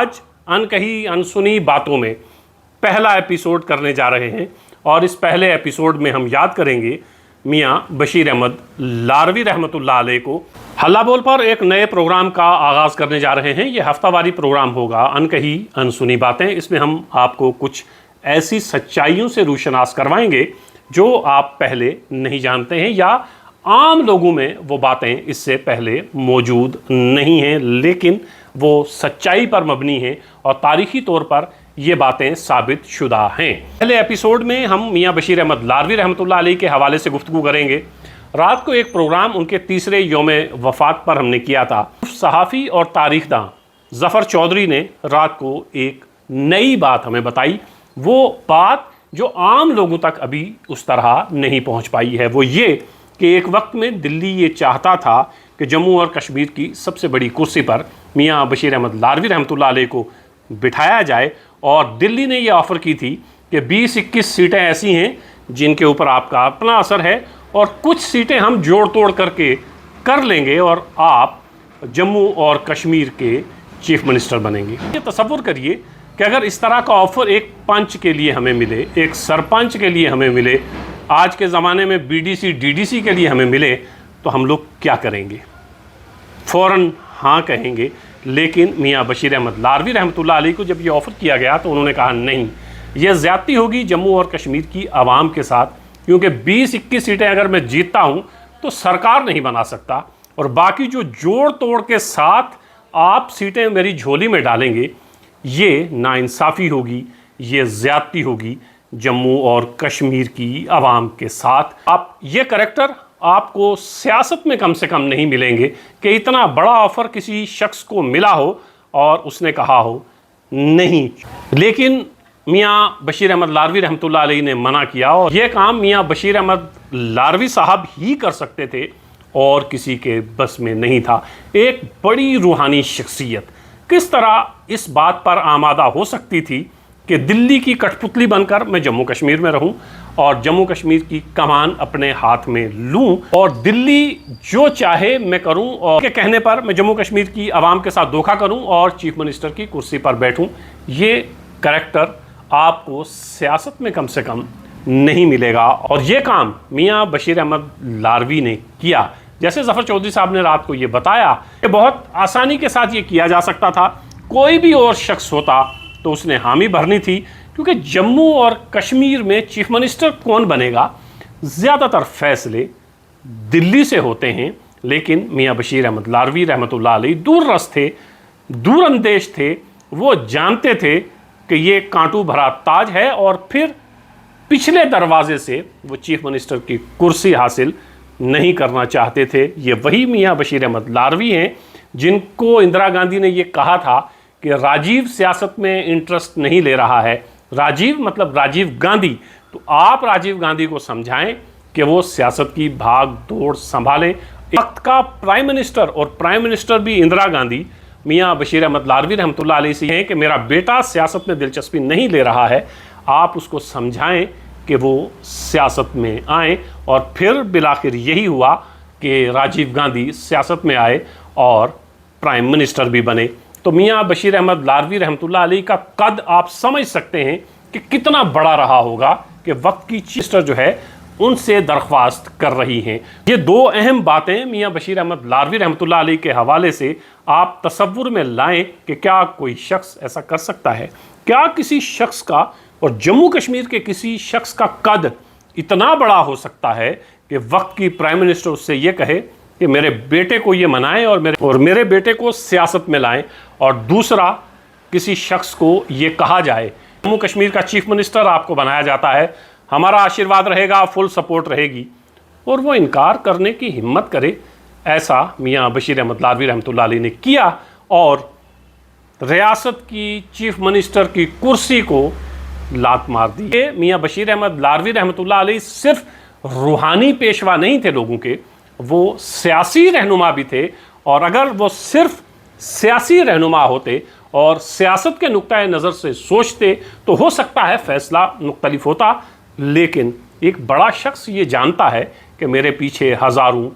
आज अनकही अनसुनी बातों में पहला एपिसोड करने जा रहे हैं और इस पहले एपिसोड में हम याद करेंगे मियां बशीर अहमद लारवी रहमतुल्लाह अलैह को। हल्ला बोल पर एक नए प्रोग्राम का आगाज़ करने जा रहे हैं। ये हफ्तावारी प्रोग्राम होगा अनकही अनसुनी बातें। इसमें हम आपको कुछ ऐसी सच्चाइयों से रूशनास करवाएंगे जो आप पहले नहीं जानते हैं या आम लोगों में वो बातें इससे पहले मौजूद नहीं हैं, लेकिन वो सच्चाई पर मबनी हैं और तारीखी तौर पर ये बातें साबित शुदा हैं। पहले एपिसोड में हम मियां बशीर अहमद लारवी रहमतुल्लाह अलैह के हवाले से गुफ्तगू करेंगे। रात को एक प्रोग्राम उनके तीसरे यौम वफ़ात पर हमने किया था। सहाफ़ी और तारीखदां ज़फ़र चौधरी ने रात को एक नई बात हमें बताई। वो बात जो आम लोगों तक अभी उस तरह नहीं पहुंच पाई है, वो ये कि एक वक्त में दिल्ली ये चाहता था कि जम्मू और कश्मीर की सबसे बड़ी कुर्सी पर मियां बशीर अहमद लारवी रहमतुल्लाह अलैह को बिठाया जाए और दिल्ली ने यह ऑफ़र की थी कि 20-21 सीटें ऐसी हैं जिनके ऊपर आपका अपना असर है और कुछ सीटें हम जोड़ तोड़ करके कर लेंगे और आप जम्मू और कश्मीर के चीफ मिनिस्टर बनेंगे। ये तसव्वुर करिए कि अगर इस तरह का ऑफ़र एक पंच के लिए हमें मिले, एक सरपंच के लिए हमें मिले, आज के ज़माने में बीडीसी डीडीसी के लिए हमें मिले, तो हम लोग क्या करेंगे? फ़ौरन हाँ कहेंगे। लेकिन मियां बशीर अहमद लारवी रहमतुल्लाह अलैह को जब ये ऑफ़र किया गया तो उन्होंने कहा नहीं, ये ज़्यादती होगी जम्मू और कश्मीर की आवाम के साथ, क्योंकि 20-21 सीटें अगर मैं जीतता हूँ तो सरकार नहीं बना सकता और बाकी जो जोड़ तोड़ के साथ आप सीटें मेरी झोली में डालेंगे, ये नाइंसाफ़ी होगी, ये ज़्यादती होगी जम्मू और कश्मीर की आवाम के साथ। आप ये करैक्टर आपको सियासत में कम से कम नहीं मिलेंगे कि इतना बड़ा ऑफ़र किसी शख्स को मिला हो और उसने कहा हो नहीं। लेकिन मियां बशीर अहमद लारवी रहमतुल्लाह अलैह ने मना किया और यह काम मियां बशीर अहमद लारवी साहब ही कर सकते थे और किसी के बस में नहीं था। एक बड़ी रूहानी शख्सियत किस तरह इस बात पर आमादा हो सकती थी कि दिल्ली की कठपुतली बनकर मैं जम्मू कश्मीर में रहूं और जम्मू कश्मीर की कमान अपने हाथ में लूं और दिल्ली जो चाहे मैं करूं और के कहने पर मैं जम्मू कश्मीर की आवाम के साथ धोखा करूं और चीफ मिनिस्टर की कुर्सी पर बैठूं। ये करैक्टर आपको सियासत में कम से कम नहीं मिलेगा और ये काम मियां बशीर अहमद लारवी ने किया। जैसे ज़फ़र चौधरी साहब ने रात को ये बताया कि बहुत आसानी के साथ ये किया जा सकता था, कोई भी और शख्स होता तो उसने हामी भरनी थी, क्योंकि जम्मू और कश्मीर में चीफ मिनिस्टर कौन बनेगा ज़्यादातर फैसले दिल्ली से होते हैं। लेकिन मियां बशीर अहमद लारवी रहमतुल्लाह अलैह दूररस थे, दूरअंदेश थे। वो जानते थे कि ये कांटू भरा ताज है और फिर पिछले दरवाजे से वो चीफ मिनिस्टर की कुर्सी हासिल नहीं करना चाहते थे। ये वही मियां बशीर अहमद लारवी हैं जिनको इंदिरा गांधी ने ये कहा था कि राजीव सियासत में इंटरेस्ट नहीं ले रहा है। राजीव मतलब राजीव गांधी। तो आप राजीव गांधी को समझाएं कि वो सियासत की भाग दौड़ संभालें। वक्त का प्राइम मिनिस्टर और प्राइम मिनिस्टर भी इंदिरा गांधी मियां बशीर अहमद लारवी रहमतुल्लाह अलैह से हैं कि मेरा बेटा सियासत में दिलचस्पी नहीं ले रहा है, आप उसको समझाएं कि वो सियासत में आएँ। और फिर बिलाखिर यही हुआ कि राजीव गांधी सियासत में आए और प्राइम मिनिस्टर भी बने। तो मियां बशीर अहमद लारवी रहमतुल्लाह अलैह का कद आप समझ सकते हैं कि कितना बड़ा रहा होगा कि वक्त की चीफ मिनिस्टर जो है उनसे दरख्वास्त कर रही हैं। ये दो अहम बातें मियां बशीर अहमद लारवी रहमतुल्लाह अलैह के हवाले से आप तसव्वुर में लाएं कि क्या कोई शख्स ऐसा कर सकता है? क्या किसी शख्स का और जम्मू कश्मीर के किसी शख्स का कद इतना बड़ा हो सकता है कि वक्त की प्राइम मिनिस्टर उससे ये कहे कि मेरे बेटे को ये मनाएं और मेरे बेटे को सियासत में लाएं, और दूसरा किसी शख्स को ये कहा जाए जम्मू कश्मीर का चीफ मिनिस्टर आपको बनाया जाता है, हमारा आशीर्वाद रहेगा, फुल सपोर्ट रहेगी, और वो इनकार करने की हिम्मत करे। ऐसा मियां बशीर अहमद लारवी रहमतुल्लाह अलैह ने किया और रियासत की चीफ मिनिस्टर की कुर्सी को लात मार दी। मियां बशीर अहमद लारवी रहमतुल्लाह अलैह सिर्फ रूहानी पेशवा नहीं थे लोगों के, वो सियासी रहनुमा भी थे। और अगर वो सिर्फ सियासी रहनुमा होते और सियासत के नुक्ता नज़र से सोचते तो हो सकता है फ़ैसला मुख्तलिफ होता। लेकिन एक बड़ा शख्स ये जानता है कि मेरे पीछे हज़ारों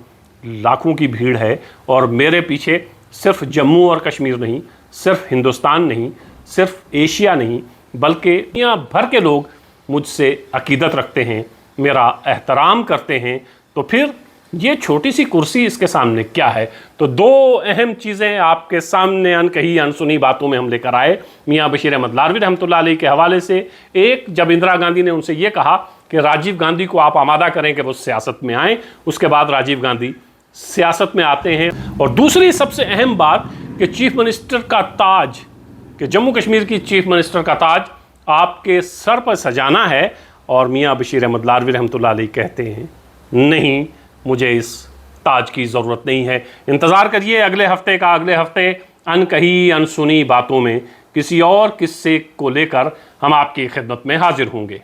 लाखों की भीड़ है और मेरे पीछे सिर्फ जम्मू और कश्मीर नहीं, सिर्फ हिंदुस्तान नहीं, सिर्फ एशिया नहीं, बल्कि दुनिया भर के लोग मुझसे अकीदत रखते हैं, मेरा एहतराम करते हैं, तो फिर ये छोटी सी कुर्सी इसके सामने क्या है। तो दो अहम चीज़ें आपके सामने अनकही अनसुनी बातों में हम लेकर आए मियाँ बशीर अहमद लारवी रहमतुल्लाह अलैह के हवाले से। एक, जब इंदिरा गांधी ने उनसे ये कहा कि राजीव गांधी को आप आमादा करें कि वो सियासत में आएँ, उसके बाद राजीव गांधी सियासत में आते हैं। और दूसरी सबसे अहम बात कि चीफ मिनिस्टर का ताज, कि जम्मू कश्मीर की चीफ मिनिस्टर का ताज आपके सर पर सजाना है, और मियाँ बशीर अहमद लारवी रहमतुल्लाह अलैह कहते हैं नहीं, मुझे इस ताज की ज़रूरत नहीं है। इंतज़ार करिए अगले हफ्ते का। अगले हफ्ते अनकही अनसुनी बातों में किसी और किस्से को लेकर हम आपकी खिदमत में हाजिर होंगे।